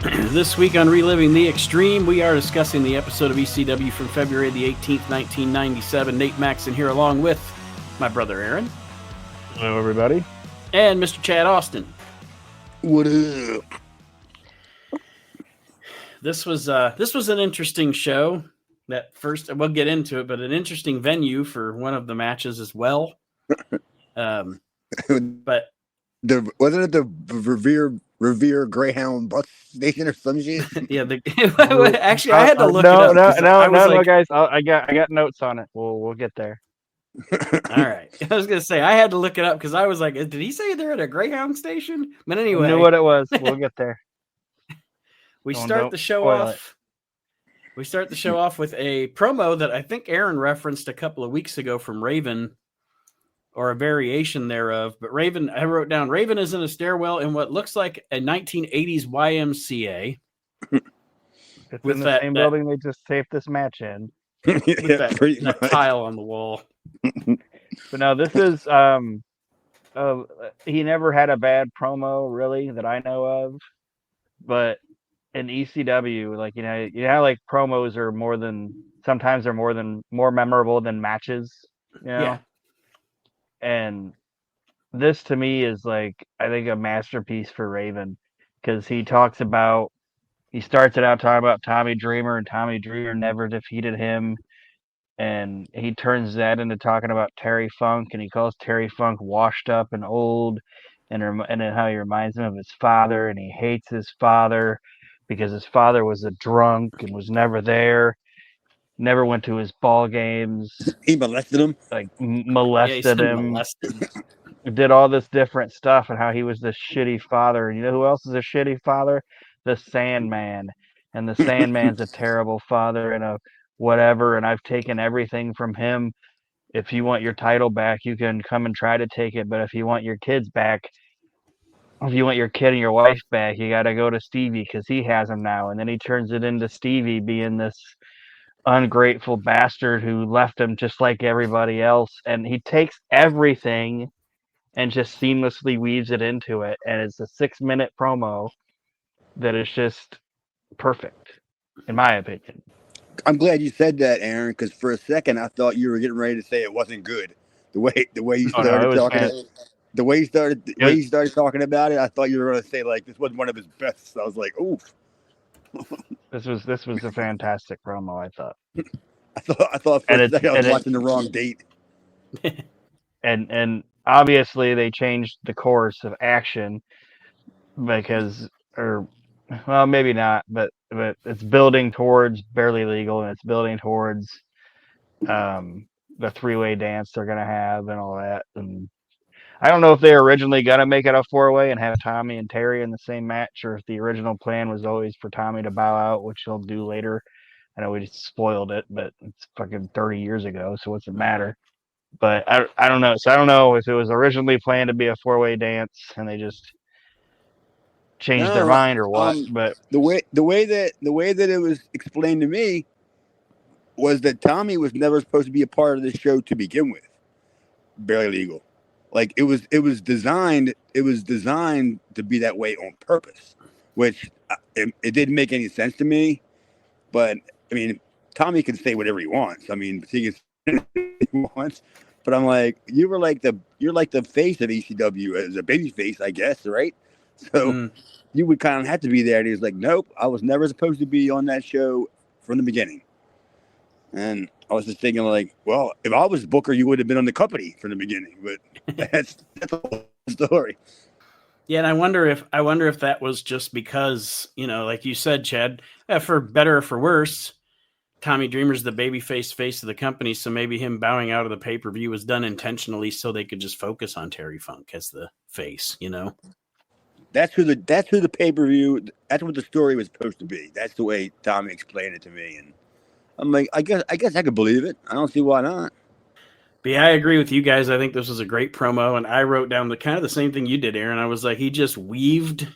This week on Reliving the Extreme, we are discussing the episode of ECW from February the 18th, 1997. Nate Maxon here along with my brother Aaron. Hello, everybody. And Mr. Chad Austin. What up? This was an interesting show. That first, we'll get into it, but an interesting venue for one of the matches as well. But Wasn't it the Revere Greyhound bus station or some shit? yeah, actually, I had to look it up. No, guys, I got notes on it. We'll get there. All right, I was gonna say I had to look it up because I was like, did he say they're at a Greyhound station? But anyway, I knew what it was. We'll get there. We start the show off with a promo that I think Aaron referenced a couple of weeks ago from Raven, or a variation thereof. But Raven, I wrote down, Raven is in a stairwell in what looks like a 1980s YMCA. It's with in the same building they just taped this match in. With that tile on the wall. But no, this is he never had a bad promo really that I know of. But in ECW, like you know like promos are more memorable than matches, you know? Yeah. And this to me is like I think a masterpiece for Raven, because he starts it out talking about Tommy Dreamer, and Tommy Dreamer never defeated him, and he turns that into talking about Terry Funk, and he calls Terry Funk washed up and old, and how he reminds him of his father, and he hates his father because his father was a drunk and was never there. Never went to his ball games. He molested him. Like molested him. Did all this different stuff, and how he was this shitty father. And you know who else is a shitty father? The Sandman. And the Sandman's a terrible father and a whatever. And I've taken everything from him. If you want your title back, you can come and try to take it. But if you want your kids back, if you want your kid and your wife back, you got to go to Stevie because he has them now. And then he turns it into Stevie being this ungrateful bastard who left him just like everybody else, and he takes everything and just seamlessly weaves it into it, and it's a 6-minute promo that is just perfect in my opinion. I'm glad you said that, Aaron, because for a second I thought you were getting ready to say it wasn't good. The way you started talking about it, I thought you were going to say like this wasn't one of his best. So I was like, oof. This was a fantastic promo, I thought. I thought for a second I was watching the wrong date. And obviously they changed the course of action maybe not, but it's building towards Barely Legal, and it's building towards the three-way dance they're gonna have and all that. And I don't know if they were originally going to make it a 4-way and have Tommy and Terry in the same match, or if the original plan was always for Tommy to bow out, which he'll do later. I know we just spoiled it, but it's fucking 30 years ago, so what's it matter? But I don't know. So I don't know if it was originally planned to be a 4-way dance and they just changed their mind or what. But the way that it was explained to me was that Tommy was never supposed to be a part of the show to begin with. Barely Legal. Like it was designed to be that way on purpose, which it didn't make any sense to me. But I mean, Tommy can say whatever he wants. I mean, he can say whatever he wants. But I'm like, you're like the face of ECW as a baby face, I guess, right? So you would kind of have to be there. And he was like, nope, I was never supposed to be on that show from the beginning. And I was just thinking, like, well, if I was Booker, you would have been on the company from the beginning. But that's the whole story. Yeah, and I wonder if that was just because, like you said, Chad, for better or for worse, Tommy Dreamer's the babyface face of the company, so maybe him bowing out of the pay-per-view was done intentionally so they could just focus on Terry Funk as the face, That's who the pay-per-view. That's what the story was supposed to be. That's the way Tommy explained it to me, and I'm like, I guess I could believe it. I don't see why not. But yeah, I agree with you guys. I think this was a great promo, and I wrote down the same thing you did, Aaron. I was like, he just weaved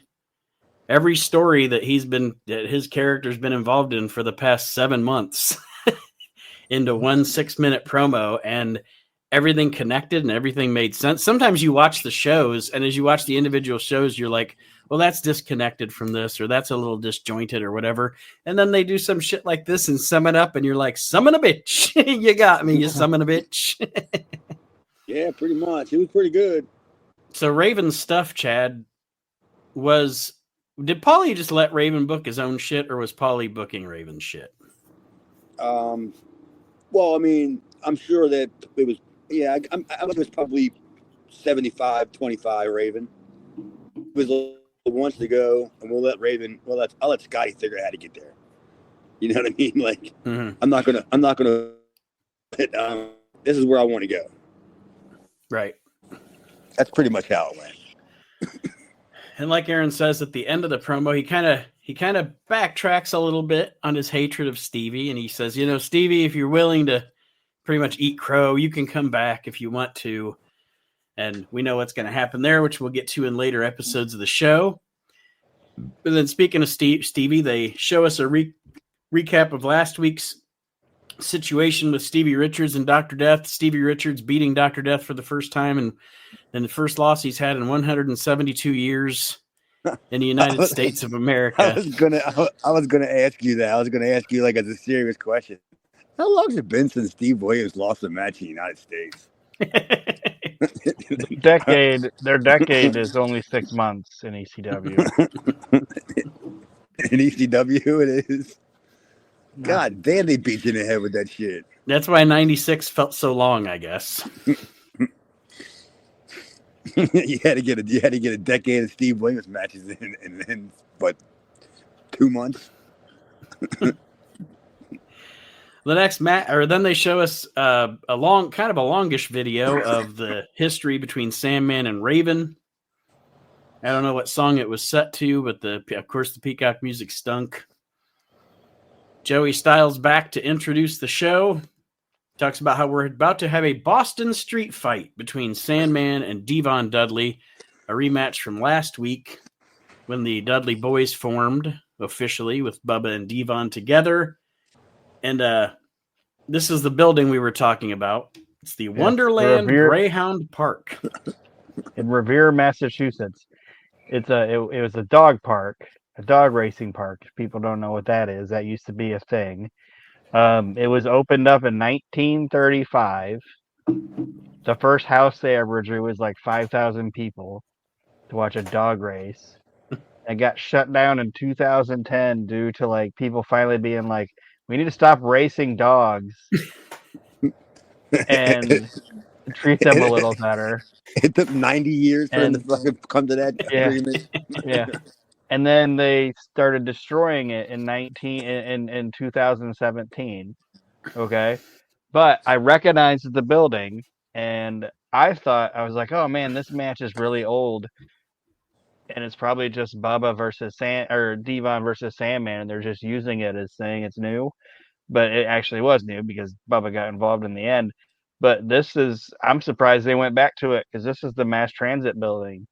every story that his character's been involved in for the past 7 months into one 6-minute promo, and everything connected and everything made sense. Sometimes you watch the shows, and as you watch the individual shows, you're like, well, that's disconnected from this, or that's a little disjointed, or whatever. And then they do some shit like this and sum it up, and you're like, summon a bitch. You got me, you summon a bitch. Yeah, pretty much. It was pretty good. So Raven's stuff, Chad, did Paulie just let Raven book his own shit, or was Paulie booking Raven's shit? Well, I mean, I'm sure that it was, yeah, I think it was probably 75-25 Raven. It was wants to go, and we'll let Raven, I'll let Scotty figure out how to get there. You know what I mean? Like, I'm not gonna, this is where I want to go. Right. That's pretty much how it went. And like Aaron says at the end of the promo, he kind of backtracks a little bit on his hatred of Stevie, and he says, you know, Stevie, if you're willing to pretty much eat crow, you can come back if you want to. And we know what's going to happen there, which we'll get to in later episodes of the show. But then speaking of Stevie, they show us a recap of last week's situation with Stevie Richards and Dr. Death. Stevie Richards beating Dr. Death for the first time, and the first loss he's had in 172 years in the United States of America. I was gonna ask you that. I was gonna ask you, like, as a serious question. How long has it been since Steve Williams lost a match in the United States? Their decade is only 6 months in ECW. In ECW, it is. God damn, they beat you in the head with that shit. That's why 96 felt so long, I guess. you had to get a decade of Steve Williams matches in what, 2 months? The next match, or then they show us a longish video of the history between Sandman and Raven. I don't know what song it was set to, but of course the Peacock music stunk. Joey Styles back to introduce the show. Talks about how we're about to have a Boston street fight between Sandman and Devon Dudley, a rematch from last week when the Dudley Boys formed officially with Bubba and Devon together. And this is the building we were talking about. It's the Wonderland Greyhound Park in Revere, Massachusetts. It was a dog park, a dog racing park. If people don't know what that is, that used to be a thing. It was opened up in 1935. The first house they ever drew was like 5,000 people to watch a dog race. It got shut down in 2010 due to like people finally being like, we need to stop racing dogs and treat them a little better. It took 90 years for them to fucking come to that agreement. Yeah. And then they started destroying it in 2017. Okay. But I recognized the building, and I was like, oh man, this match is really old. And it's probably just Bubba versus Devon versus Sandman, and they're just using it as saying it's new. But it actually was new because Bubba got involved in the end. But I'm surprised they went back to it, because this is the mass transit building.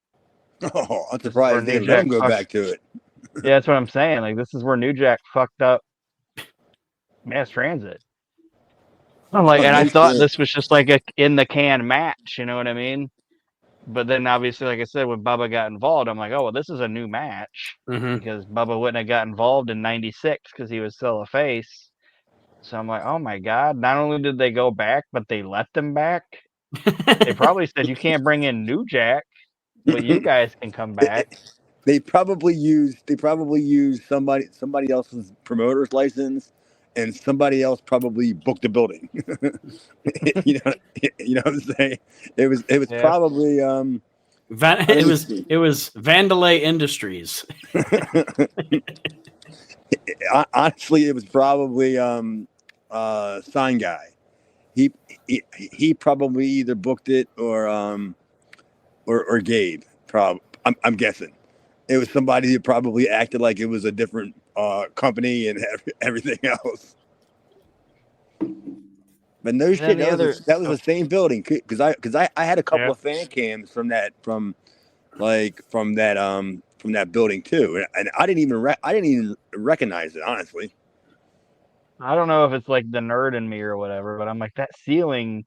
Oh, I'm surprised they let him go back to it. Yeah, that's what I'm saying. Like, this is where New Jack fucked up mass transit. I'm like, and I thought this was just like a in the can match, you know what I mean? But then obviously, like I said, when Bubba got involved, I'm like, oh well, this is a new match, because Bubba wouldn't have got involved in '96 because he was still a face. So I'm like, oh my god! Not only did they go back, but they let them back. They probably said you can't bring in New Jack, but you guys can come back. They probably used somebody else's promoter's license, and somebody else probably booked the building. you know what I'm saying? It was probably it was Vandalay Industries. Honestly, it was probably Sign Guy. He probably either booked it or Gabe. I'm guessing it was somebody who probably acted like it was a different company and everything else. But no shit, that was the same building, because I had a couple of fan cams from that building too, and I didn't even recognize it, honestly. I don't know if it's like the nerd in me or whatever, but I'm like, that ceiling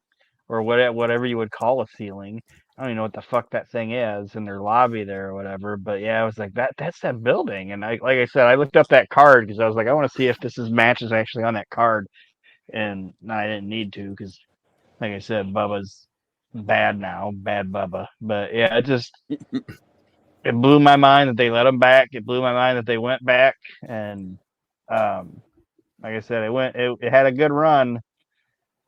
or whatever you would call a ceiling. I don't even know what the fuck that thing is in their lobby there or whatever. But yeah, I was like, that's that building. And like I said, I looked up that card because I was like, I want to see if this match is actually on that card. And I didn't need to because, like I said, Bubba's bad now, bad Bubba. But yeah, it blew my mind that they let him back. It blew my mind that they went back. And like I said, it had a good run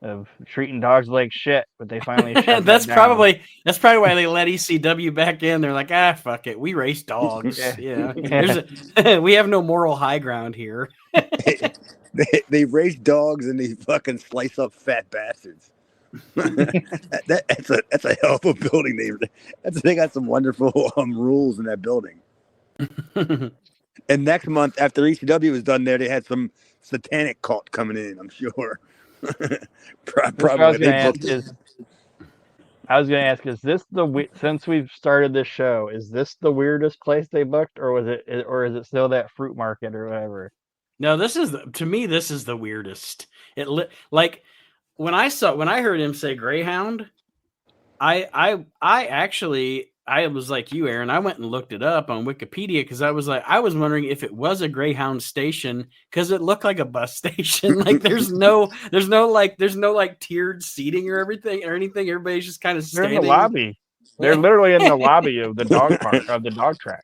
of treating dogs like shit, but they finally shut that's that down. That's probably why they let ECW back in. They're like, fuck it, we race dogs. We have no moral high ground here. They race dogs and they fucking slice up fat bastards. That's a hell of a building. They got some wonderful rules in that building. And next month, after ECW was done there, they had some satanic cult coming in, I'm sure. Probably. I was going to ask, is this since we've started this show, is this the weirdest place they booked, or is it still that fruit market or whatever? No, to me, this is the weirdest. Like when I heard him say Greyhound, I was like you, Aaron. I went and looked it up on Wikipedia because I was wondering if it was a Greyhound station because it looked like a bus station. Like there's no tiered seating or anything. Everybody's just kind of standing. They're in the lobby. They're literally in the lobby of the dog park of the dog track.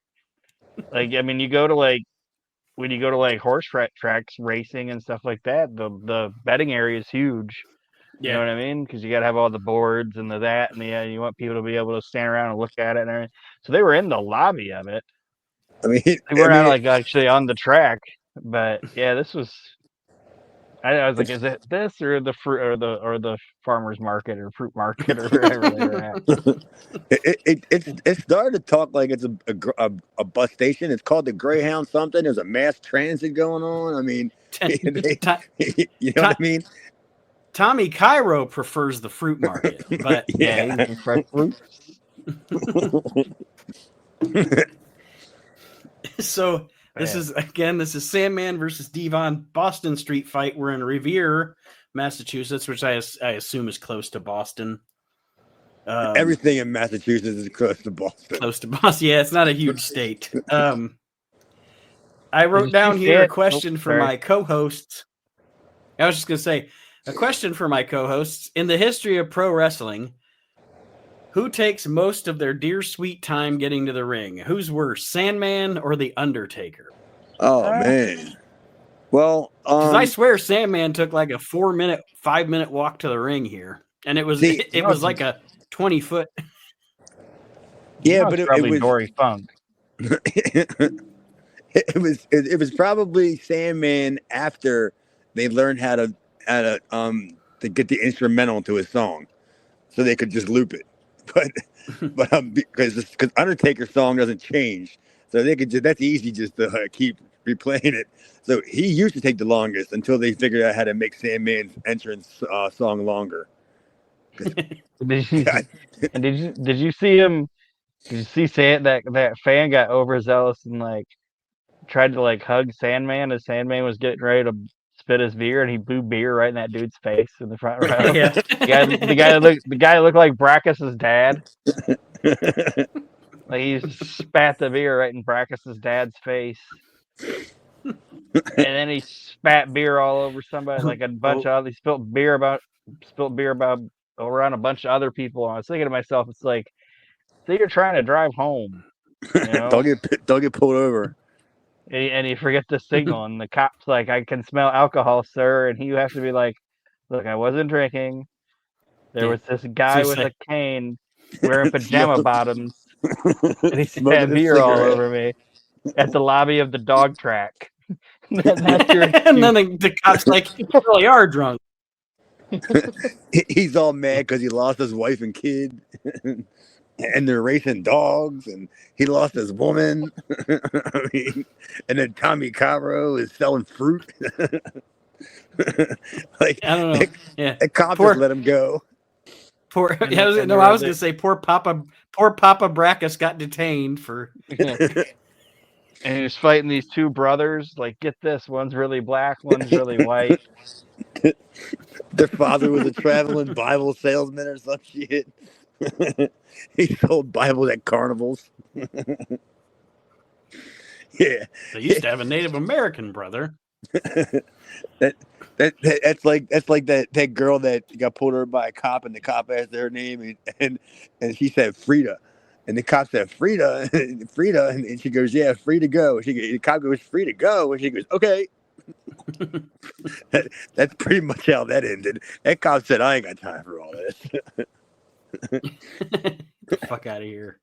Like, I mean, when you go to horse tracks racing and stuff like that, the betting area is huge. You know what I mean? Because you got to have all the boards and you want people to be able to stand around and look at it and everything. So they were in the lobby of it. I mean, they were not actually on the track, but yeah, this was. I was like, is it this or the fruit or the farmers market or fruit market or wherever they were at? It started to talk like it's a bus station. It's called the Greyhound something. There's a mass transit going on. I mean, you know what I mean? Tommy Cairo prefers the fruit market, but yeah, fresh fruit. So this is Sandman versus Devon Boston Street fight. We're in Revere, Massachusetts, which I assume is close to Boston. Everything in Massachusetts is close to Boston. Close to Boston, yeah. It's not a huge state. I wrote down here a question for my co-hosts. I was just going to say, a question for my co-hosts. In the history of pro wrestling, who takes most of their dear sweet time getting to the ring? Who's worse, Sandman or The Undertaker? Oh, man. Well, because I swear Sandman took like a 5-minute walk to the ring here. And it was like a 20-foot. Yeah, but it was Dory Funk. It was probably Sandman after they learned how to get the instrumental to his song, so they could just loop it. But because Undertaker's song doesn't change, so they could that's easy just to keep replaying it. So he used to take the longest until they figured out how to make Sandman's entrance song longer. Did you see him? Did you see that fan got overzealous and tried to hug Sandman as Sandman was getting ready to spit his beer, and he blew beer right in that dude's face in the front row. Yeah. The guy looked like Brackus's dad. Like he spat the beer right in Brackus's dad's face. And then he spat beer all over somebody, like a bunch of he spilled beer about around a bunch of other people. I was thinking to myself, it's like, so you're trying to drive home, you know? don't get pulled over. And you forget the signal, and the cop's like, I can smell alcohol, sir. And you have to be like, look, I wasn't drinking. There was this guy with a cane wearing pajama bottoms, and he spat beer all over me at the lobby of the dog track. That's your and then the cop's like, you really are drunk. He's all mad because he lost his wife and kid. And they're racing dogs, and he lost his woman. I mean, and then Tommy Cairo is selling fruit. I don't know. The cop just let him go. I was going to say poor Papa Brackus got detained for. And he was fighting these two brothers. Like, get this, one's really black, one's really white. Their father was a traveling Bible salesman or some shit. He sold Bibles at carnivals. Yeah. They used to have a Native American brother. That's like that girl that got pulled over by a cop, and the cop asked her name, and she said Frida, and the cop said Frida, Frida, and she goes, yeah, free to go. The cop goes, free to go, and she goes, okay. That's pretty much how that ended. That cop said, I ain't got time for all this. Get the fuck out of here.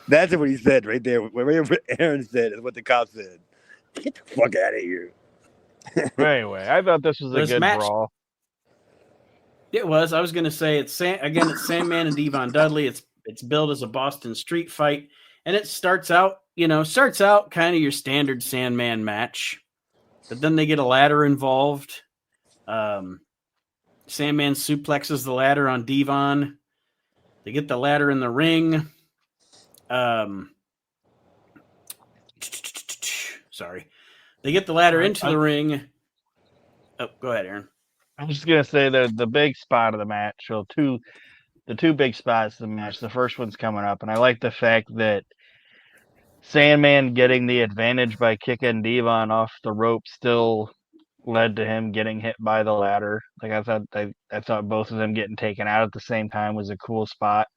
That's what he said right there. Whatever Aaron said is what the cop said. Get the fuck out of here. Anyway, I thought this was a good brawl. It was. I was going to say it's Sandman and Devon Dudley. It's billed as a Boston street fight, and it starts out kind of your standard Sandman match, but then they get a ladder involved. Sandman suplexes the ladder on Devon. They get the ladder in the ring. Sorry. They get the ladder into the ring. Oh, go ahead, Aaron. I'm just gonna say the big spot of the match. So the two big spots of the match. The first one's coming up, and I like the fact that Sandman getting the advantage by kicking Devon off the rope still led to him getting hit by the ladder. Like I thought both of them getting taken out at the same time was a cool spot,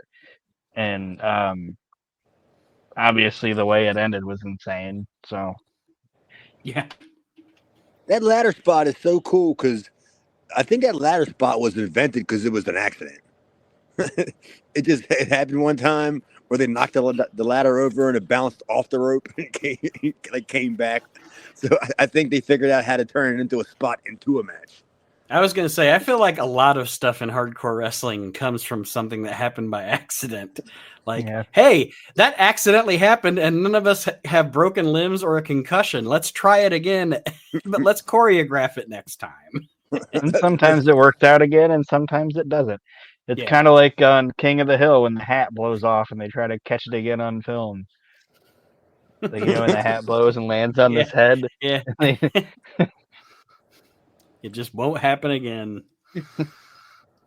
and obviously the way it ended was insane. So yeah, that ladder spot is so cool because I think that ladder spot was invented because it was an accident. It happened one time where they knocked the ladder over and it bounced off the rope and came back. So I think they figured out how to turn it into a spot into a match. I was going to say, I feel like a lot of stuff in hardcore wrestling comes from something that happened by accident. Like, hey, that accidentally happened and none of us have broken limbs or a concussion. Let's try it again, but let's choreograph it next time. And sometimes it works out again and sometimes it doesn't. It's kind of like on King of the Hill when the hat blows off and they try to catch it again on film. Like, when the hat blows and lands on his head. Yeah. It just won't happen again.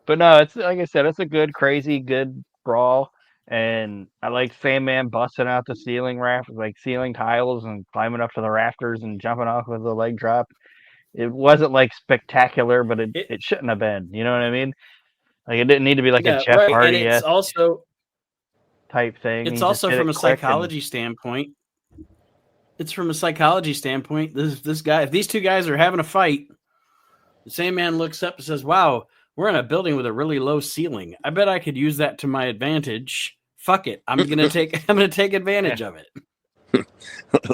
But no, it's like I said, it's a good, crazy, good brawl. And I like Sandman busting out the ceiling tiles and climbing up to the rafters and jumping off with a leg drop. It wasn't like spectacular, but it shouldn't have been. You know what I mean? Like, it didn't need to be like a Jeff Hardy it's also type thing. It's also from a psychology standpoint. It's from a psychology standpoint. This guy, if these two guys are having a fight, the Sandman looks up and says, "Wow, we're in a building with a really low ceiling. I bet I could use that to my advantage. Fuck it, I'm gonna take advantage of it."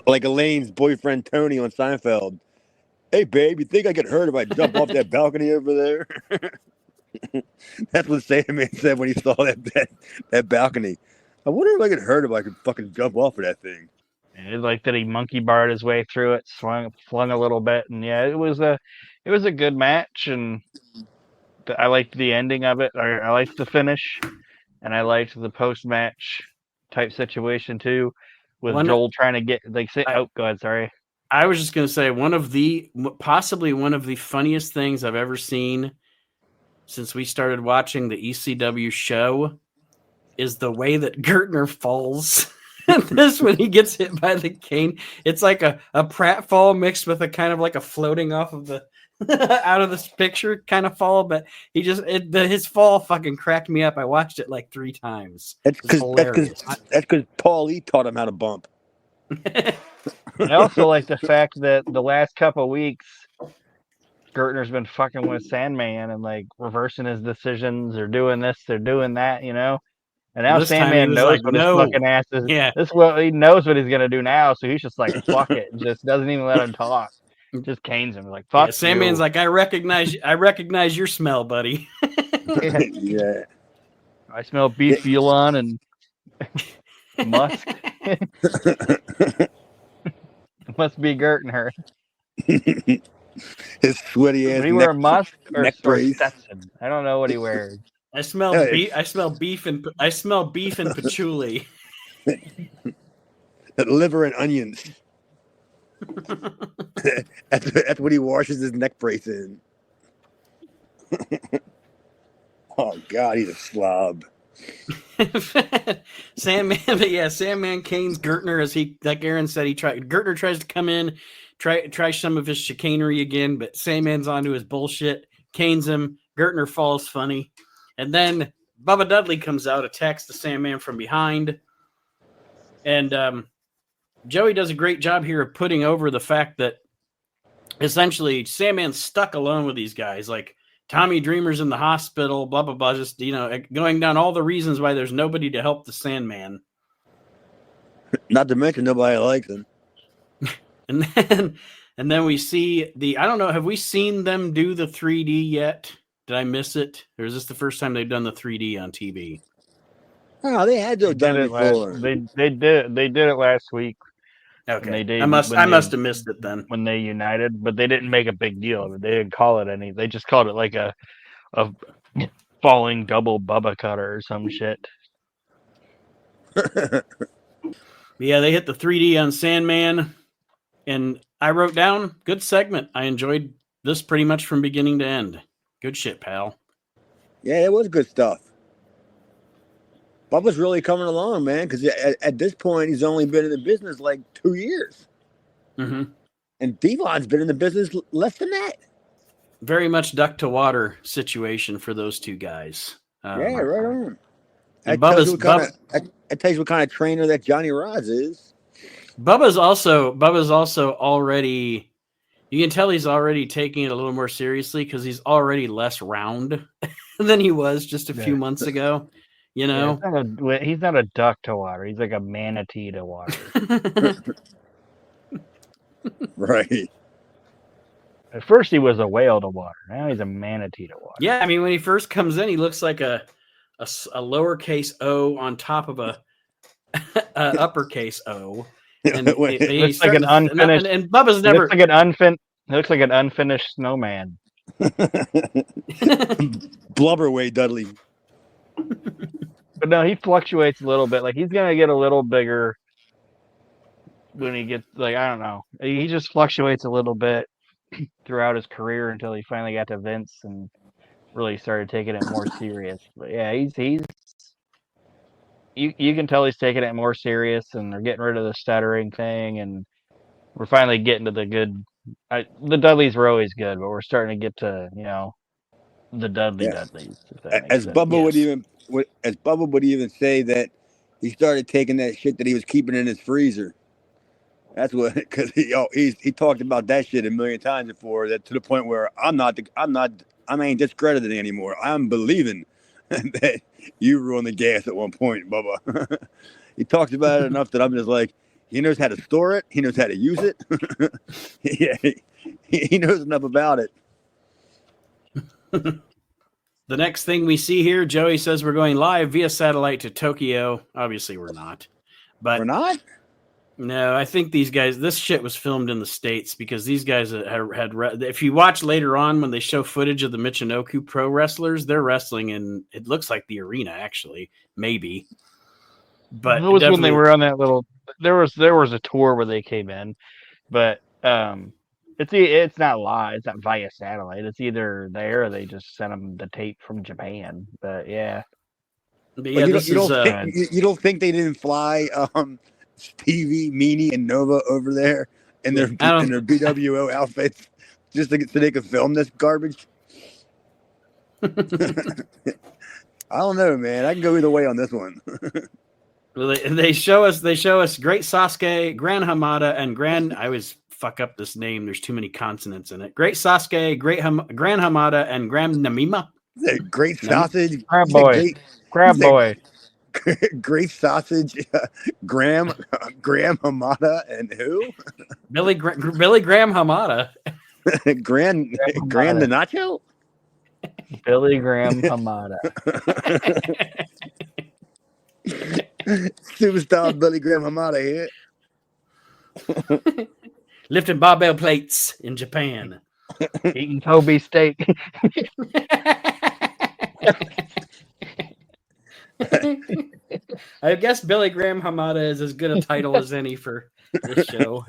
Like Elaine's boyfriend Tony on Seinfeld. Hey, babe, you think I get hurt if I jump off that balcony over there? That's what Sandman said when he saw that balcony. I wonder if I get hurt if I could fucking jump off of that thing. It's like that he monkey barred his way through it, flung a little bit, and it was a good match, and I liked the ending of it. I liked the finish, and I liked the post-match type situation too, with Joel trying to get go ahead, sorry. I was just going to say possibly one of the funniest things I've ever seen since we started watching the ECW show is the way that Gertner falls. This when he gets hit by the cane, it's like a pratfall mixed with a kind of like a floating off of the out of this picture kind of fall, but his fall fucking cracked me up. I watched it like 3 times. That's because Paul E taught him how to bump. I also like the fact that the last couple of weeks, Gertner's been fucking with Sandman and like reversing his decisions or doing this or doing that, And now Sandman knows what his fucking ass is. Yeah. He knows what he's gonna do now, so he's just like, fuck it, just doesn't even let him talk. Just canes him like, fuck. Yeah, Sandman's like, I recognize your smell, buddy. Yeah. I smell beef Elon and musk. It must be Gertner. His sweaty ass. Does he wear musk or Stetson? I don't know what he wears. I smell beef and patchouli. Liver and onions. That's what he washes his neck brace in. Oh God, he's a slob. Sandman, but yeah, Sandman canes Gertner as he, like Aaron said, Gertner tries to come in, try some of his chicanery again, but Sandman's onto his bullshit, canes him. Gertner falls funny, and then Bubba Dudley comes out, attacks the Sandman from behind, and Joey does a great job here of putting over the fact that essentially Sandman's stuck alone with these guys, like Tommy Dreamer's in the hospital, blah, blah, blah, just, going down all the reasons why there's nobody to help the Sandman. Not to mention nobody likes him. And then we see I don't know, have we seen them do the 3D yet? Did I miss it? Or is this the first time they've done the 3D on TV? Oh, they had to have done it before. They did it last week. Okay. I must have missed it then. When they united, but they didn't make a big deal of it. They didn't call it any. They just called it like a falling double Bubba cutter or some shit. Yeah, they hit the 3D on Sandman, and I wrote down, good segment. I enjoyed this pretty much from beginning to end. Good shit, pal. Yeah, it was good stuff. Bubba's really coming along, man, because at this point, he's only been in the business like 2 years. Mm-hmm. And Devon's been in the business less than that. Very much duck to water situation for those two guys. Yeah, right on. And That tells you what kind of trainer that Johnny Rods is. Bubba's also already, you can tell he's already taking it a little more seriously because he's already less round than he was just a few months ago. You know, he's not a duck to water. He's like a manatee to water. Right. At first, he was a whale to water. Now he's a manatee to water. Yeah, I mean, when he first comes in, he looks like a lowercase O on top of a uppercase O. And he looks like an unfinished. And Bubba's never. Looks like an unfinished snowman. Blubberway Dudley. But no, he fluctuates a little bit. Like he's gonna get a little bigger when he gets I don't know. He just fluctuates a little bit throughout his career until he finally got to Vince and really started taking it more serious. But yeah, he's you can tell he's taking it more serious, and they're getting rid of the stuttering thing, and we're finally getting to the good. The Dudleys were always good, but we're starting to get to the Dudleys. As Bubba would even say that he started taking that shit that he was keeping in his freezer. That's what, because he talked about that shit a million times before. That to the point where I ain't discredited anymore. I'm believing that you ruined the gas at one point, Bubba. He talks about it enough that I'm just like, he knows how to store it. He knows how to use it. Yeah, he knows enough about it. The next thing we see here, Joey says we're going live via satellite to Tokyo. Obviously, we're not. But we're not? No, I think these guys, this shit was filmed in the States because these guys had if you watch later on when they show footage of the Michinoku pro wrestlers, they're wrestling in, it looks like the arena, actually. Maybe. But it was when they were on that little, there was a tour where they came in, but it's not live. It's not via satellite. It's either there or they just sent them the tape from Japan. But yeah. But yeah, you don't think they didn't fly Stevie, Meanie, and Nova over there in their BWO outfits just so they could film this garbage? I don't know, man. I can go either way on this one. Well, they show us Great Sasuke, Grand Hamada, and Grand. I always fuck up this name. There's too many consonants in it. Great Sasuke, Grand Hamada, and Grand Namima. Great Sausage, Crab Boy, Crab Boy. Great Sausage, Graham Hamada, and who? Billy Graham Hamada. Grand the Nacho? Billy Graham Hamada. Superstar Billy Graham Hamada here. Lifting barbell plates in Japan. Eating Kobe steak. I guess Billy Graham Hamada is as good a title as any for this show.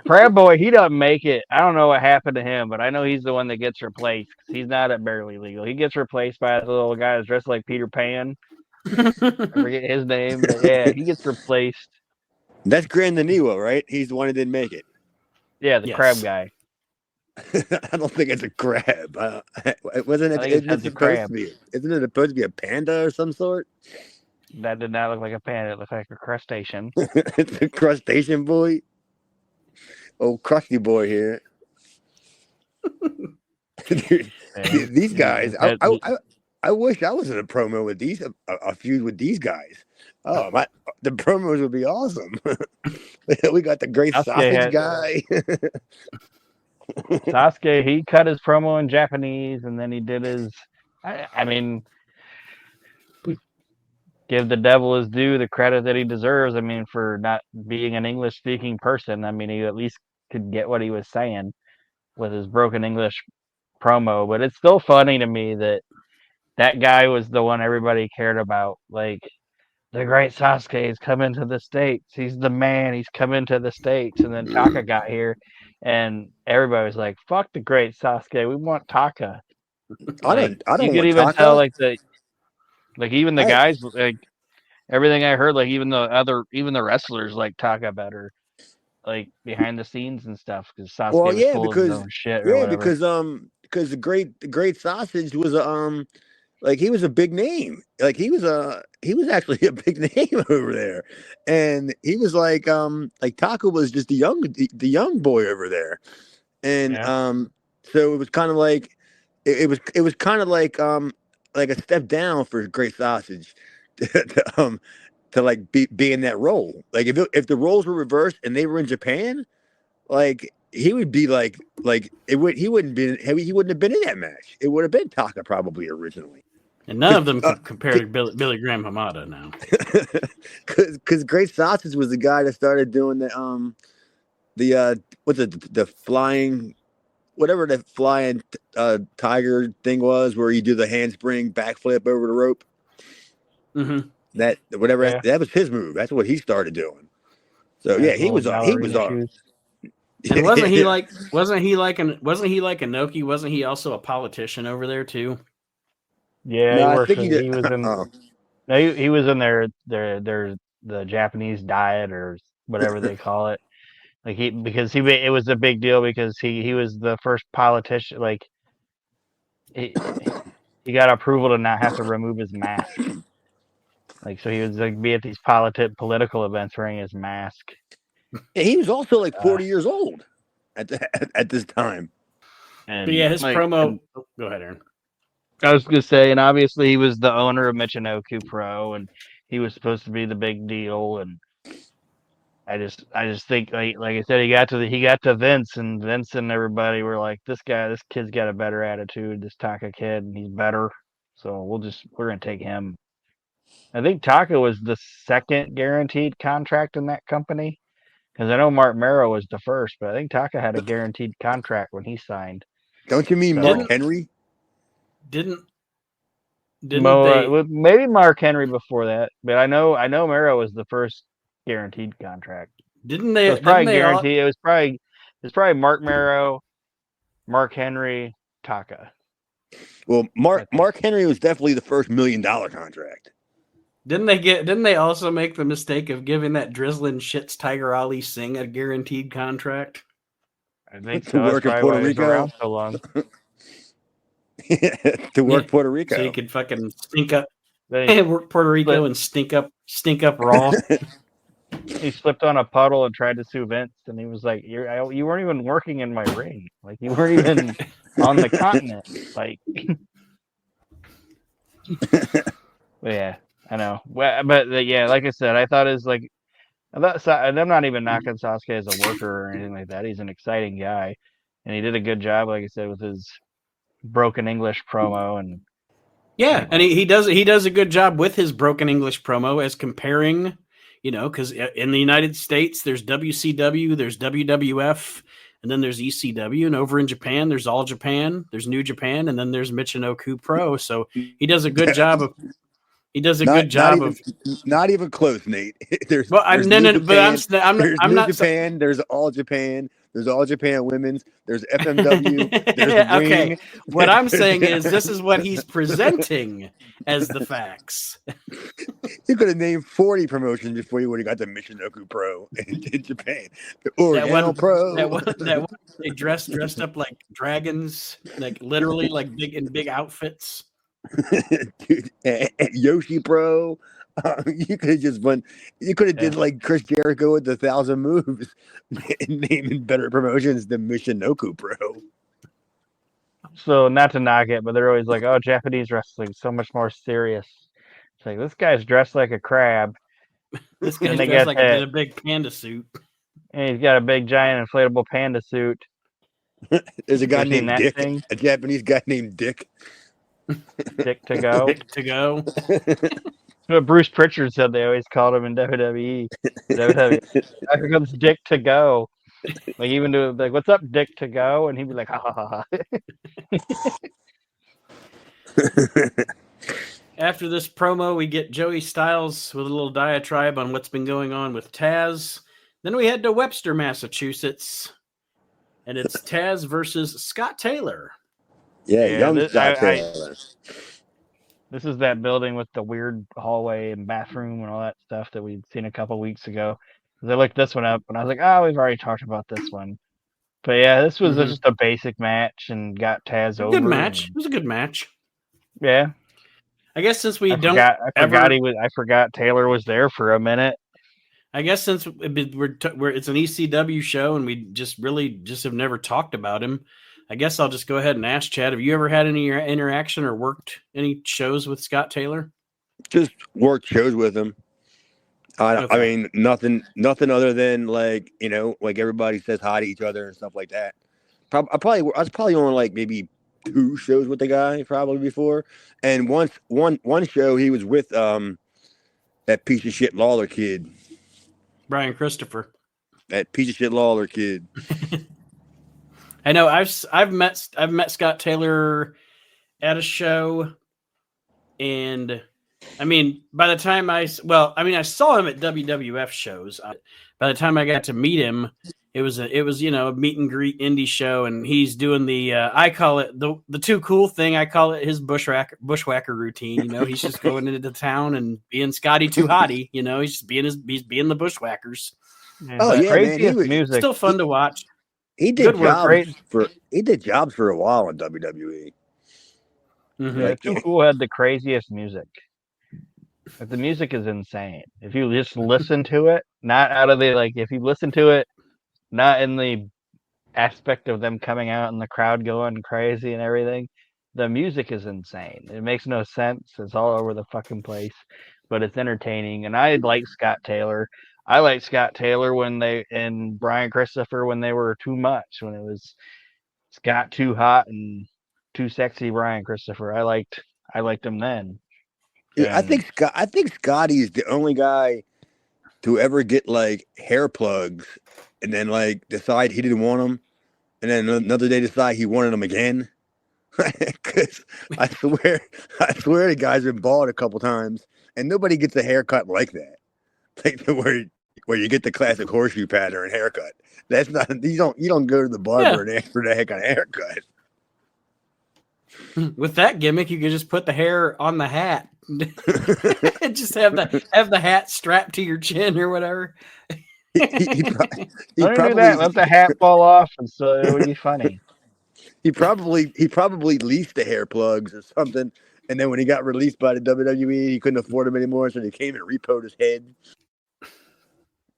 Crab Boy, he doesn't make it. I don't know what happened to him, but I know he's the one that gets replaced. He's not at Barely Legal. He gets replaced by the little guy that's dressed like Peter Pan. I forget his name, but yeah, he gets replaced. That's Grand Naniwa, right? He's the one that didn't make it. Yeah, the crab guy. I don't think it's a crab. Isn't it supposed to be a panda or some sort? That did not look like a panda. It looked like a crustacean. It's a crustacean boy. Oh, crusty boy here. Dude, these guys. I wish I was in a promo with these, a feud with these guys. Oh, the promos would be awesome. We got the great sausage guy. Sasuke, he cut his promo in Japanese, and then he did his. I mean, give the devil his due, the credit that he deserves. I mean, for not being an English-speaking person, I mean, he at least could get what he was saying with his broken English promo. But it's still funny to me that guy was the one everybody cared about. Like, the great Sasuke has come into the States. He's the man. He's come into the States. And then Taka got here, and everybody was like, fuck the great Sasuke. We want Taka. I don't you could want even Taka. tell, even the guys, everything I heard, even the wrestlers like Taka better, behind the scenes and stuff, because Sasuke was full of his own shit or whatever. Because the great sausage was he was a big name. He was actually a big name over there, and he was like Taka was just the young boy over there, and so it was kind of like it was kind of like a step down for great sausage to be in that role. If the roles were reversed and they were in Japan, he would be he wouldn't have been in that match. It would have been Taka probably originally. And none of them compared to Billy Graham Hamada now. Because Great Sausage was the guy that started doing the flying, whatever that flying tiger thing was, where you do the handspring backflip over the rope. Mm-hmm. That was his move. That's what he started doing. So he was on. And wasn't he like Inoki? Wasn't he also a politician over there too? Yeah, no, he was in. No, he was in the Japanese diet or whatever they call it. It was a big deal because he was the first politician. He got approval to not have to remove his mask. So he would be at these political events wearing his mask. Yeah, he was also 40 years old at this time. But yeah, his promo. Go ahead, Aaron. I was going to say, and obviously he was the owner of Michinoku Pro, and he was supposed to be the big deal. And I just think, like I said, he got to Vince, and Vince and everybody were like, this kid's got a better attitude, this Taka kid, and he's better. So we're going to take him. I think Taka was the second guaranteed contract in that company, because I know Mark Mero was the first, but I think Taka had a guaranteed contract when he signed. Don't you mean Mark Henry? Didn't maybe Mark Henry before that, but I know Mero was the first guaranteed contract. Didn't they? So it was probably guaranteed. It was probably Mark Mero, Mark Henry, Taka. Well, Mark Henry was definitely the first $1 million contract. Didn't they also make the mistake of giving that drizzling shits Tiger Ali Singh a guaranteed contract? I think so. That's probably why he was around so long. To work Puerto Rico, so you could fucking stink up. Work Puerto Rico and stink up Raw. He slipped on a puddle and tried to sue Vince, and he was like, "You weren't even working in my ring. You weren't even on the continent." Yeah, I know. But yeah, like I said, I thought I'm not even knocking Sasuke as a worker or anything like that. He's an exciting guy, and he did a good job, like I said, with his broken English promo. And and he does a good job with his broken English promo as comparing, because in the United States there's WCW, there's WWF, and then there's ECW, and over in Japan there's All Japan, there's New Japan, and then there's Michinoku Pro. So he does a good job of He does a good job not even close, Nate. There's but I'm not Japan. There's All Japan. There's All Japan Women's. There's FMW. There's Ring. Okay. What I'm saying is this is what he's presenting as the facts. You could have named 40 promotions before you would have got the Michinoku Pro in Japan. Or that one Pro. That one they dressed up like dragons, like literally like big outfits. Dude, and Yoshi Pro. You could have just won. You could have did like Chris Jericho with the 1,000 moves, naming better promotions than Michinoku Pro. So not to knock it, but they're always like, "Oh, Japanese wrestling so much more serious." It's like this guy's dressed like a crab. This guy's dressed like a big panda suit. And he's got a big giant inflatable panda suit. There's a guy named Dick, a Japanese guy named Dick. Dick to go. Dick to go. What Bruce Pritchard said they always called him in WWE. Here comes Dick to go. Like even do like, "What's up, Dick to go?" And he'd be like, "Ha ha ha." After this promo, we get Joey Styles with a little diatribe on what's been going on with Taz. Then we head to Webster, Massachusetts, and it's Taz versus Scott Taylor. Yeah, young Scott Taylor. This is that building with the weird hallway and bathroom and all that stuff that we'd seen a couple weeks ago. I looked this one up and I was like, "Oh, we've already talked about this one." But yeah, this was just a basic match and got Taz over. Good match. It was a good match. Yeah. I guess since I forgot Taylor was there for a minute. I guess since it's an ECW show and we just have never talked about him, I guess I'll just go ahead and ask Chad, have you ever had any interaction or worked any shows with Scott Taylor? Just worked shows with him. I mean, nothing other than like everybody says hi to each other and stuff like that. I was probably on like maybe 2 shows with the guy probably before, and one show he was with that piece of shit Lawler kid, Brian Christopher. That piece of shit Lawler kid. I know. I've met Scott Taylor at a show, and I mean, by the time I saw him at WWF shows. By the time I got to meet him, it was a meet and greet indie show, and he's doing the I call it the too cool thing. I call it his bushwhacker routine. He's just going into the town and being Scotty Too Hottie. He's just being the bushwhackers. Craziest music. Still fun to watch. He did jobs for a while in WWE. Mm-hmm. Yeah, Too Cool had the craziest music. But the music is insane. If you just listen to it, not out of the if you listen to it, not in the aspect of them coming out and the crowd going crazy and everything, the music is insane. It makes no sense. It's all over the fucking place, but it's entertaining. And I like Scott Taylor. I liked Scott Taylor and Brian Christopher when they were too much, when it was Scott Too Hot and Too Sexy Brian Christopher. I liked him then. Dude, I think Scotty is the only guy to ever get like hair plugs and then like decide he didn't want them, and then another day decide he wanted them again. Because I swear the guy's been bald a couple times, and nobody gets a haircut like that. Like where you get the classic horseshoe pattern haircut. That's not you don't go to the barber and ask for that kind of haircut. With that gimmick, you could just put the hair on the hat. Just have the hat strapped to your chin or whatever. He probably do that. Let the hat fall off, and so it would be funny. He probably leased the hair plugs or something, and then when he got released by the WWE, he couldn't afford them anymore, so he came and repoed his head.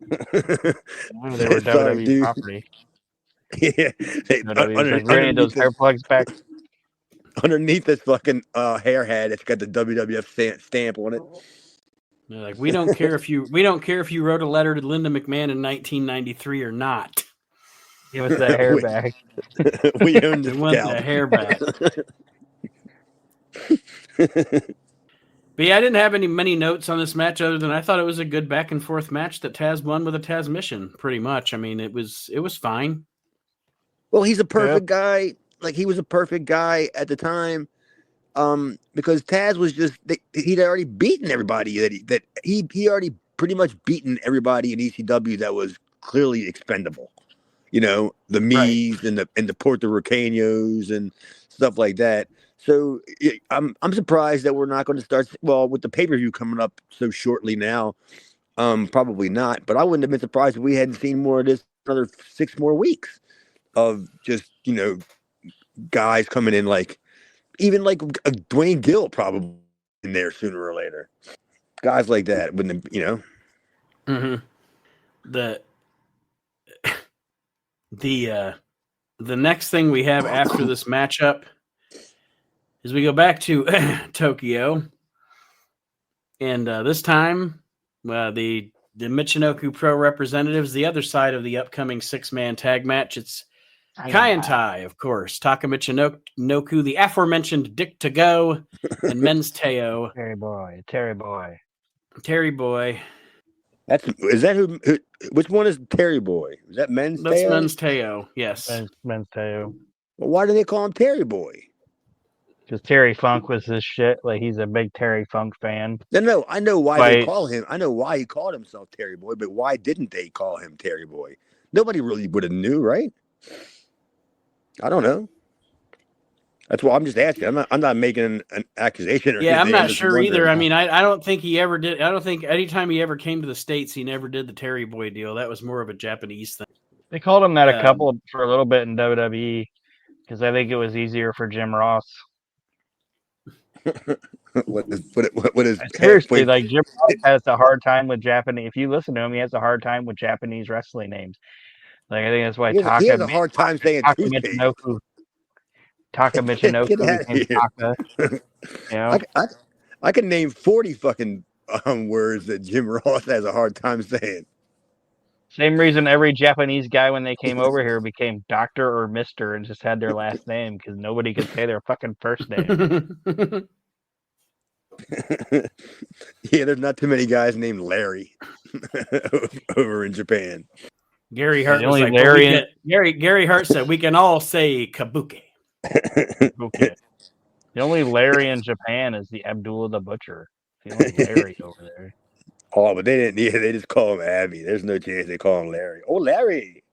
They were WWE property. Yeah, bringing those hair plugs back. Underneath this fucking hair hat, it's got the WWF stamp on it. They're like, we don't care if you wrote a letter to Linda McMahon in 1993 or not. Give us that hair back. We own the the hair back. But yeah, I didn't have many notes on this match other than I thought it was a good back and forth match that Taz won with a Taz mission, pretty much. I mean, it was fine. Well, he's a perfect guy. Like, he was a perfect guy at the time because Taz was just he'd already beaten everybody that he already pretty much beaten everybody in ECW that was clearly expendable. You know, the Mees and the Puerto Ricanos and stuff like that. So I'm surprised that we're not going to start with the pay-per-view coming up so shortly now. Probably not, but I wouldn't have been surprised if we hadn't seen more of this another 6 more weeks of just, guys coming in even like a Dwayne Gill probably in there sooner or later. Guys like that wouldn't have, Mm-hmm. The next thing we have after this matchup is we go back to Tokyo, and this time the Michinoku Pro representatives, the other side of the upcoming 6-man tag match. It's Kai and Tai, of course, Taka Michinoku, the aforementioned Dick to Go, and Men's Teo. Terry Boy. Is that who? Which one is Terry Boy? Is that Men's Teo? That's Men's Teo. Yes, Men's Teo. Well, why do they call him Terry Boy? Because Terry Funk was his shit. Like, he's a big Terry Funk fan. No, I know why they call him. I know why he called himself Terry Boy, but why didn't they call him Terry Boy? Nobody really would have knew, right? I don't know. That's why I'm just asking. I'm not making an accusation. Yeah, I'm not sure either. I mean, I don't think he ever did. I don't think anytime he ever came to the States, he never did the Terry Boy deal. That was more of a Japanese thing. They called him that for a little bit in WWE because I think it was easier for Jim Ross. what is seriously like Jim Ross has a hard time with Japanese. If you listen to him, he has a hard time with Japanese wrestling names. Like, I think that's why he has a hard time saying Taka Michinoku became Taka. You know? I can name 40 fucking words that Jim Ross has a hard time saying. Same reason every Japanese guy when they came over here became Doctor or Mister and just had their last name because nobody could say their fucking first name. Yeah, there's not too many guys named Larry over in Japan. Gary Hart was like, Gary Hart said we can all say Kabuki. Okay. The only Larry in Japan is the Abdullah the Butcher. The only Larry over there. Oh, but they didn't. Yeah, they just call him Abby. There's no chance they call him Larry. Oh, Larry.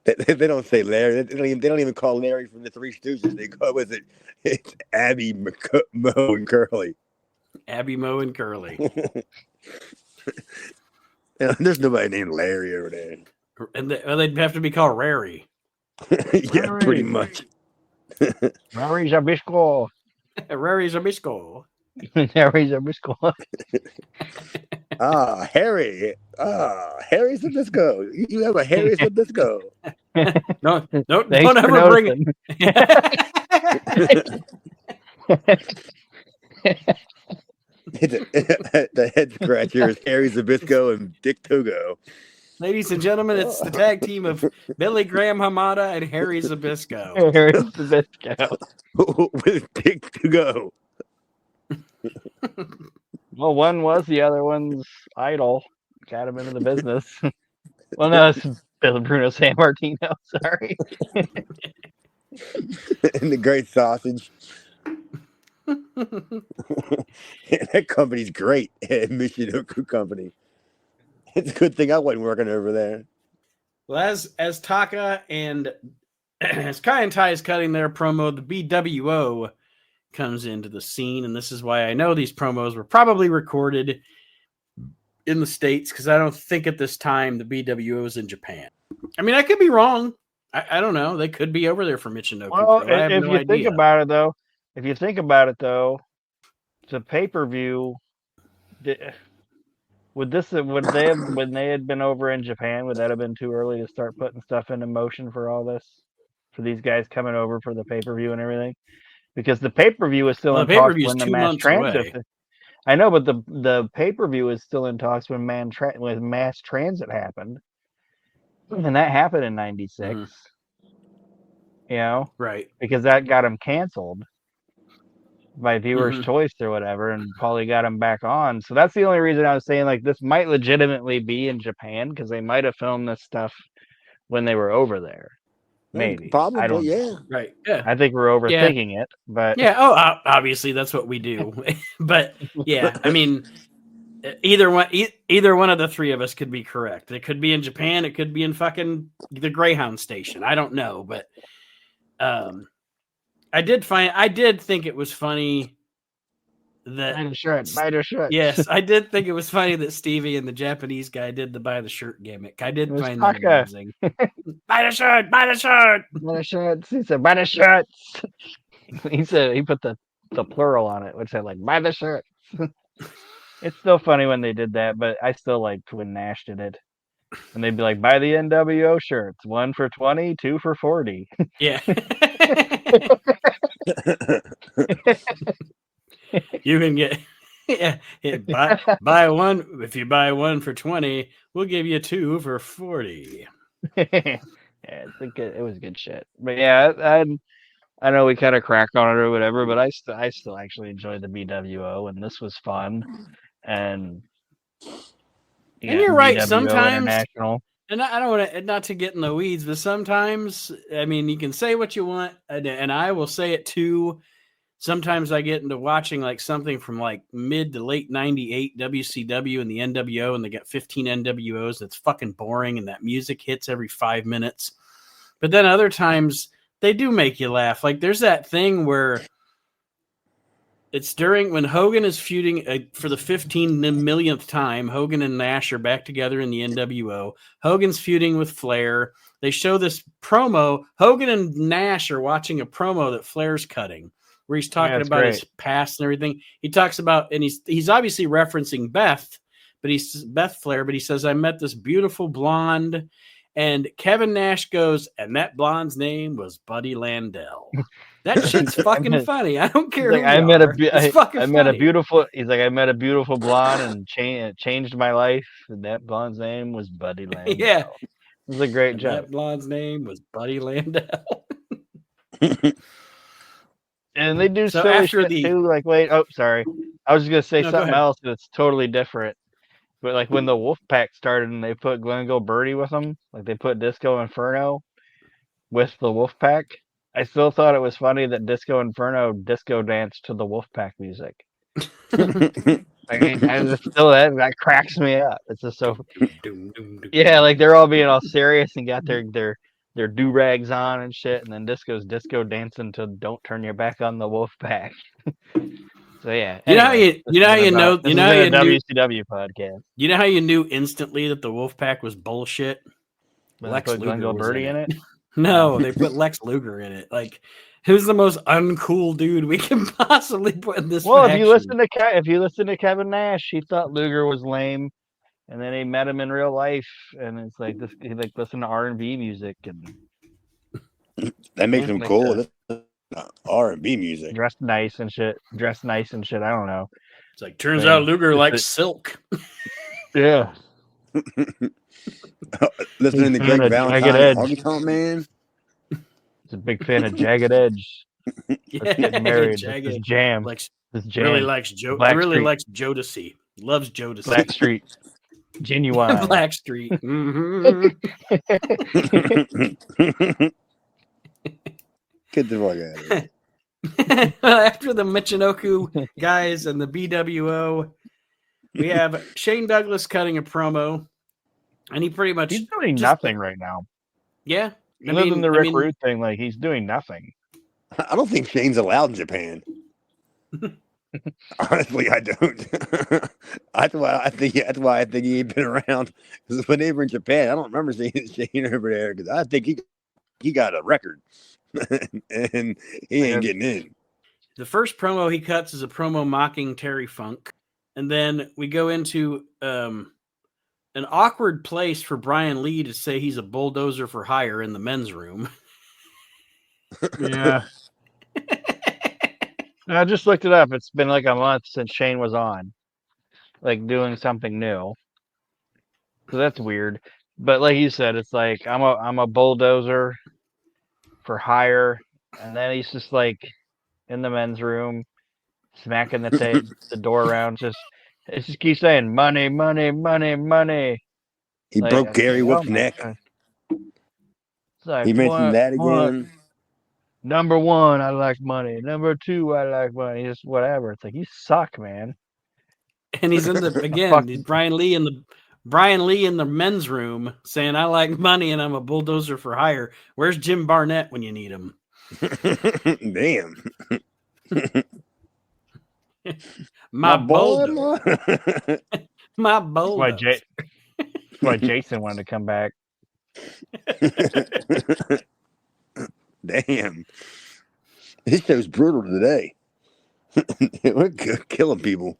They don't say Larry. They don't even call Larry from the Three Stooges. They call it's Abby, Mo, and Curly. Abby, Mo, and Curly. There's nobody named Larry over there. And they'd have to be called Rary. Yeah, Rary. Pretty much. Rary Zabisco. Rary Zabisco. Harry Zabisco. Harry. Harry Zabisco. You have a Harry Zabisco. No, don't ever bring it. The head scratcher is Harry Zabisco and Dick Togo. Ladies and gentlemen, it's the tag team of Billy Graham Hamada and Harry Zabisco. Harry Zabisco. With Dick Togo. Well, one was, the other one's idol. Got him into the business. Well, no, it's Billy Bruno San Martino. Sorry. And the Great Sausage. That company's great. Michinoku Company. It's a good thing I wasn't working over there. Well, as Taka and as Kai and Tai is cutting their promo, the BWO comes into the scene, and this is why I know these promos were probably recorded in the States, because I don't think at this time the BWO is in Japan. I mean, I could be wrong. I don't know. They could be over there for Michinoku. Well, if you think about it, though, the pay-per-view, when they had been over in Japan, would that have been too early to start putting stuff into motion for all this? For these guys coming over for the pay-per-view and everything? Because the pay-per-view is still in talks when the mass transit. I know, but the pay-per-view is still in talks when mass transit happened. And that happened in 96. Mm-hmm. You know? Right. Because that got him canceled by viewer's choice or whatever, and Paulie got him back on. So that's the only reason I was saying, like, this might legitimately be in Japan, because they might have filmed this stuff when they were over there. Maybe. Probably, I don't yeah. Right. Yeah. I think we're overthinking it, but yeah. Oh, obviously that's what we do. But yeah, I mean, either one of the three of us could be correct. It could be in Japan. It could be in fucking the Greyhound station. I don't know, but I did think it was funny that buy the shirt. Yes, I did think it was funny that Stevie and the Japanese guy did the buy the shirt gimmick. I did find that amazing. Buy the shirt, buy the shirt, buy the shirts. He said, buy the shirts. He said he put the plural on it, which said like buy the shirts. It's still funny when they did that, but I still liked when Nash did it. And they'd be like, buy the NWO shirts, 1 for 20, 2 for 40. Yeah. You can get buy one. If you buy 1 for 20, we'll give you 2 for 40. Yeah, it was good shit. But yeah, I know we kind of cracked on it or whatever, but I still actually enjoyed the BWO, and this was fun. And you're right. BWO Sometimes, and I don't want to, not to get in the weeds, but sometimes, I mean, you can say what you want, and I will say it too. Sometimes I get into watching like something from like mid to late 98 WCW and the NWO, and they got 15 NWOs. That's fucking boring, and that music hits every 5 minutes. But then other times they do make you laugh. Like there's that thing where it's during when Hogan is feuding for the 15 millionth time. Hogan and Nash are back together in the NWO. Hogan's feuding with Flair. They show this promo. Hogan and Nash are watching a promo that Flair's cutting, where he's talking about his past and everything. He talks about, and he's obviously referencing Beth Flair, but he says, I met this beautiful blonde, and Kevin Nash goes, and that blonde's name was Buddy Landell. That shit's fucking funny. I don't care. Like, I met a beautiful blonde and changed my life, and that blonde's name was Buddy Landell. Yeah. It was a great job. That blonde's name was Buddy Landell. And they do silly shit too. Like, sorry. I was just gonna say something else that's totally different. But like when the Wolfpack started and they put Glenn Birdie with them, like they put Disco Inferno with the Wolfpack, I still thought it was funny that Disco Inferno disco danced to the Wolfpack music. That cracks me up. It's just so like they're all being all serious and got their do-rags on and shit, and then Disco's disco dancing to Don't Turn Your Back on the Wolfpack. So yeah. Anyway, you know how you know WCW podcast. You know how you knew instantly that the Wolfpack was bullshit? Lex Luger was Birdie in it? No, they put Lex Luger in it. Like, who's the most uncool dude we can possibly put in this? Well, if you listen to Kevin Nash, he thought Luger was lame, and then he met him in real life, and it's like this. He like listened to R&B music, and that makes him cool. R&B music, dressed nice and shit. I don't know. It's like turns out Luger likes silk. Yeah. Listening to Greg Valentine, Honky Tonk Man. He's a big fan of Jagged Edge. Yeah, married. Jagged. This jam. Really likes Joe. Really likes Jodeci. Loves Jodeci. Blackstreet. Genuine. Blackstreet. Mm-hmm. Get the fuck out of here. After the Michinoku guys and the BWO, we have Shane Douglas cutting a promo, and he's doing nothing right now. Yeah, Other than the Rick Rude thing, like he's doing nothing. I don't think Shane's allowed in Japan. Honestly, I don't. That's why I think he ain't been around. Because when they were in Japan, I don't remember seeing Shane over there. Because I think he got a record, and he ain't getting in. The first promo he cuts is a promo mocking Terry Funk, and then we go into an awkward place for Brian Lee to say he's a bulldozer for hire in the men's room. Yeah. I just looked it up. It's been like a month since Shane was on, like doing something new. So that's weird. But like you said, it's like I'm a bulldozer for hire, and then he's just like in the men's room, smacking the door around. It just keeps saying money, money, money, money. He broke Gary Wolf's neck. like, he mentioned that again. Number one, I like money. Number two, I like money. Just whatever. It's like, you suck, man. And he's in the Brian Lee in the men's room saying, "I like money and I'm a bulldozer for hire." Where's Jim Barnett when you need him? Damn. my bulldozer. My bulldozer. That's why Jason wanted to come back. Damn. This show's brutal today. We're killing people.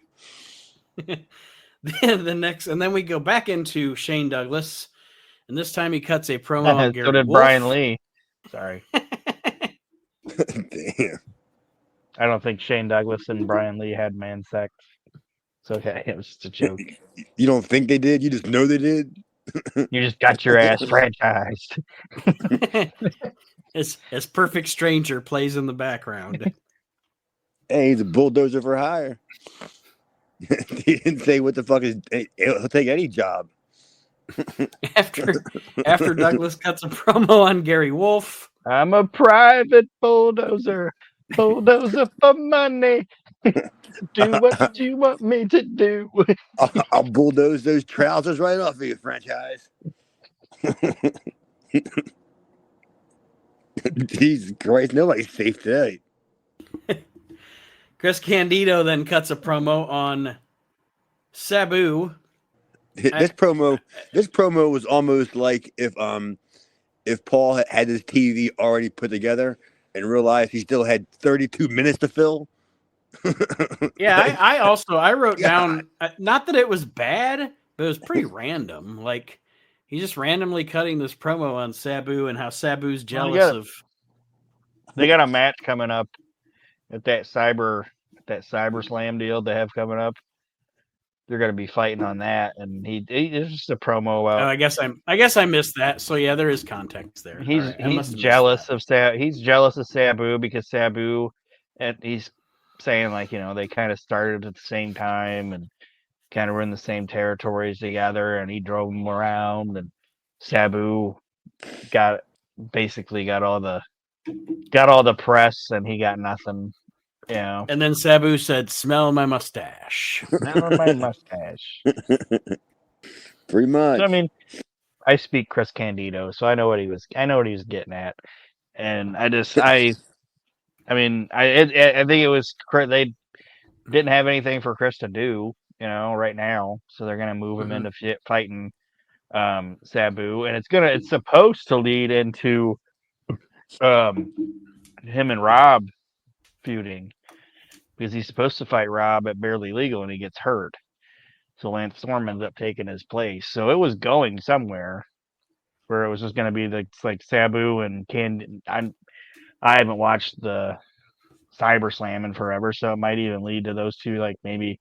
And then we go back into Shane Douglas, and this time he cuts a promo on Gary So did Wolf. Brian Lee. Sorry. Damn. I don't think Shane Douglas and Brian Lee had man sex. It's okay. It was just a joke. You don't think they did? You just know they did? You just got your ass franchised. As Perfect Stranger plays in the background. Hey, he's a bulldozer for hire. He didn't say what the fuck is. He'll take any job. After Douglas cuts a promo on Gary Wolf. I'm a private bulldozer for money. Do what you want me to do. I'll bulldoze those trousers right off of you, franchise. Jesus Christ, nobody's safe today. Chris Candido then cuts a promo on Sabu. This promo was almost like if Paul had his TV already put together and realized he still had 32 minutes to fill. Yeah, I wrote down, not that it was bad, but it was pretty random. Like, he's just randomly cutting this promo on Sabu and how Sabu's jealous of. They got a match coming up at that cyber slam deal they have coming up. They're going to be fighting on that, and it's just a promo out. Oh, I guess I missed that. So yeah, there is context there. He's jealous of Sabu because Sabu, and he's saying, like, you know, they kind of started at the same time and kind of were in the same territories together, and he drove them around, and Sabu got all the press, and he got nothing. You know. And then Sabu said, "Smell my mustache." Smell my mustache. Pretty much. So, I mean, I speak Chris Candido, so I know what he was getting at, and I think it was they didn't have anything for Chris to do, you know, right now, so they're gonna move him into fighting Sabu, and it's supposed to lead into him and Rob feuding, because he's supposed to fight Rob at Barely Legal and he gets hurt, so Lance Storm ends up taking his place. So it was going somewhere where it was just going to be like Sabu and I haven't watched the Cyber Slam in forever, so it might even lead to those two, like, maybe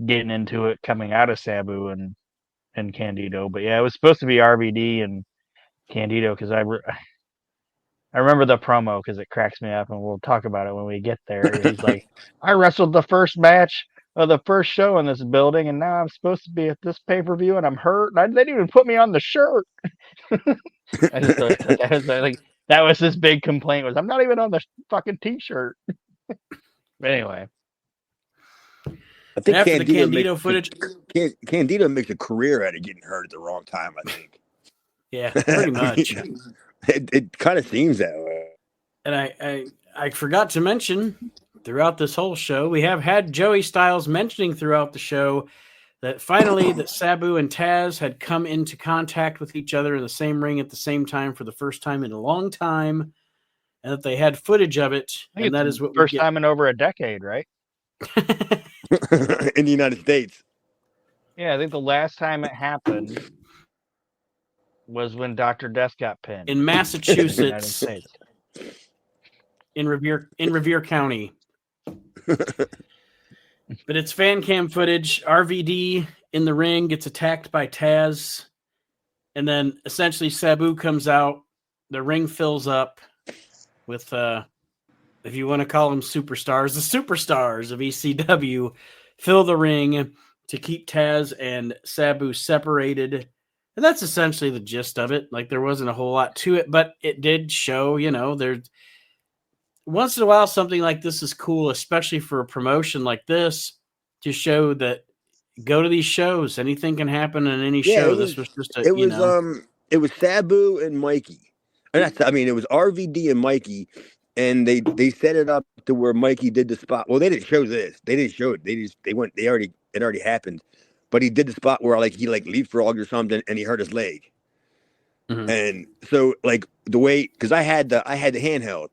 getting into it coming out of Sabu and Candido. But yeah, it was supposed to be RVD and Candido, because I remember the promo because it cracks me up, and we'll talk about it when we get there. He's like, I wrestled the first match of the first show in this building, and now I'm supposed to be at this pay-per-view, and I'm hurt. And they didn't even put me on the shirt. I just thought that was his big complaint, was I'm not even on the fucking T-shirt. Anyway. I think after the Candido footage, Candido makes a career out of getting hurt at the wrong time, I think. Yeah, pretty much. It kind of seems that way. And I forgot to mention, throughout this whole show, we have had Joey Styles mentioning throughout the show that finally that Sabu and Taz had come into contact with each other in the same ring at the same time for the first time in a long time, and that they had footage of it. And that is what first time in over a decade, right? In the United States. Yeah, I think the last time it happened was when Dr. Death got pinned in Massachusetts, in Revere County. But it's fan cam footage. RVD in the ring gets attacked by Taz, and then essentially Sabu comes out. The ring fills up with, if you want to call them superstars, the superstars of ECW fill the ring to keep Taz and Sabu separated. And that's essentially the gist of it. Like, there wasn't a whole lot to it, but it did show, there's once in a while something like this is cool, especially for a promotion like this, to show that go to these shows. Anything can happen in any show. This was just it was Sabu and Mikey. It was RVD and Mikey, and they set it up to where Mikey did the spot. Well, they didn't show this. They didn't show it. It already happened. But he did the spot where he leapfrogged or something, and he hurt his leg. Mm-hmm. And so the way, because I had the handheld,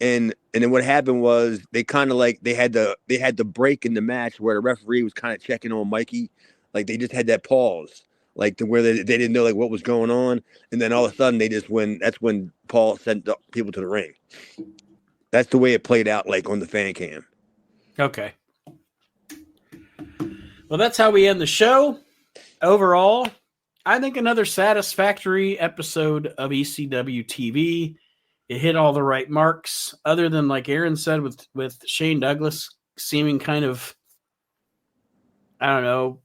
and then what happened was they kind of they had the break in the match where the referee was kind of checking on Mikey, they just had that pause, to where they didn't know what was going on, and then all of a sudden that's when Paul sent people to the ring. That's the way it played out, on the fan cam. Okay. Well, that's how we end the show. Overall, I think another satisfactory episode of ECW TV. It hit all the right marks, other than, like Aaron said, with Shane Douglas seeming kind of, I don't know,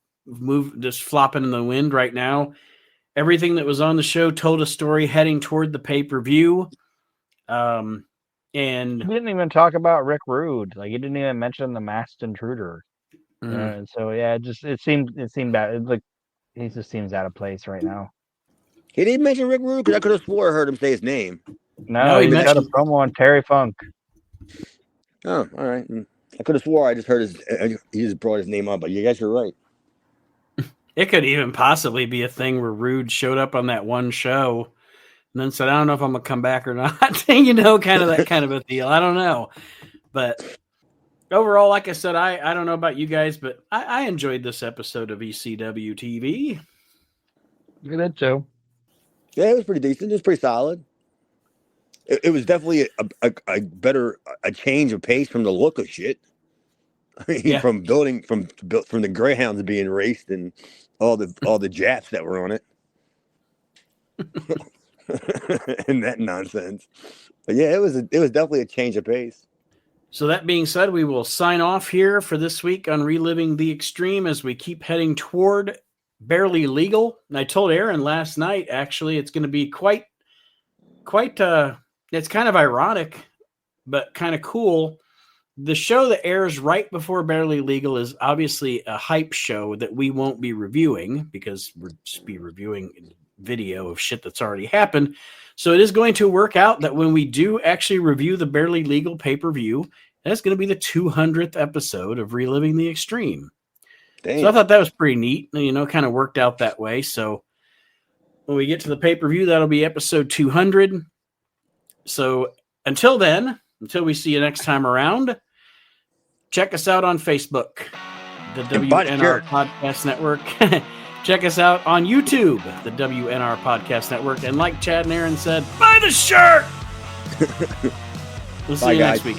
just flopping in the wind right now. Everything that was on the show told a story heading toward the pay-per-view. And he didn't even talk about Rick Rude. He didn't even mention the Masked Intruder. And so it seemed bad. He just seems out of place right now. He didn't mention Rick Rude because I could have swore I heard him say his name. No, he got a promo on Terry Funk. Oh, all right. I could have swore I just heard he just brought his name up, but you guys are right. It could even possibly be a thing where Rude showed up on that one show and then said, "I don't know if I'm gonna come back or not." Kind of that kind of a deal. I don't know, but. Overall, like I said, I don't know about you guys, but I enjoyed this episode of ECW TV. You did too. Yeah, it was pretty decent. It was pretty solid. It was definitely a change of pace from the look of shit. From the Greyhounds being raced and all the Japs that were on it, and that nonsense. But yeah, it was definitely a change of pace. So that being said, we will sign off here for this week on Reliving the Extreme as we keep heading toward Barely Legal. And I told Aaron last night, actually, it's going to be quite, it's kind of ironic, but kind of cool. The show that airs right before Barely Legal is obviously a hype show that we won't be reviewing because we'll just be reviewing video of shit that's already happened. So it is going to work out that when we do actually review the Barely Legal pay-per-view, that's going to be the 200th episode of Reliving the Extreme. Damn. So I thought that was pretty neat, kind of worked out that way. So when we get to the pay-per-view, that'll be episode 200. So until then, until we see you next time around, check us out on Facebook, the WNR Podcast Network. Check us out on YouTube, the WNR Podcast Network. And like Chad and Aaron said, buy the shirt! We'll see you next week.